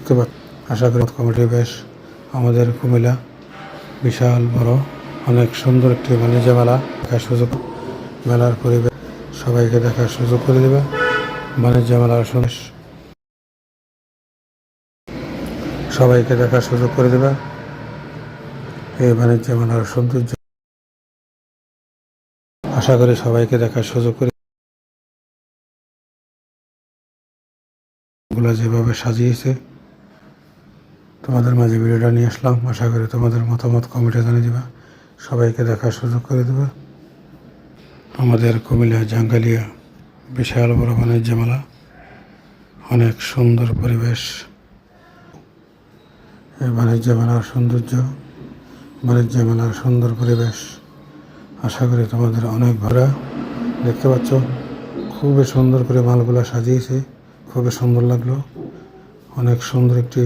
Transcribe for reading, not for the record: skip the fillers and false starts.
দেখতে পাচ্ছ। আশা করি কমিটি বেশ আমাদের কুমিল্লা বিশাল বড় অনেক সুন্দর একটি বাণিজ্য মেলা দেখার সুযোগ, মেলার পরিবেশ সবাইকে দেখার সুযোগ করে দেবে। বাণিজ্য মেলার সবাইকে দেখার সুযোগ করে দেবে। এই বাণিজ্য মেলার সৌন্দর্য আশা করি সবাইকে দেখার সুযোগ করে গুলা যেভাবে সাজিয়েছে তোমাদের মাঝে ভিডিওটা নিয়ে আসলাম। আশা করি তোমাদের মতামত কমেন্টে জানিয়ে দেবে, সবাইকে দেখার সুযোগ করে দেবে। আমাদের কুমিল্লা জাঙ্গালিয়া বিশাল বড় বাণিজ্য মেলা, অনেক সুন্দর পরিবেশ। এই বাণিজ্য মেলার সৌন্দর্য, বাণিজ্য মেলার সুন্দর পরিবেশ আশা করি তোমাদের অনেক ভালো দেখতে পাচ্ছ। খুবই সুন্দর করে মালগুলা সাজিয়েছে, খুবই সুন্দর লাগলো। অনেক সুন্দর একটি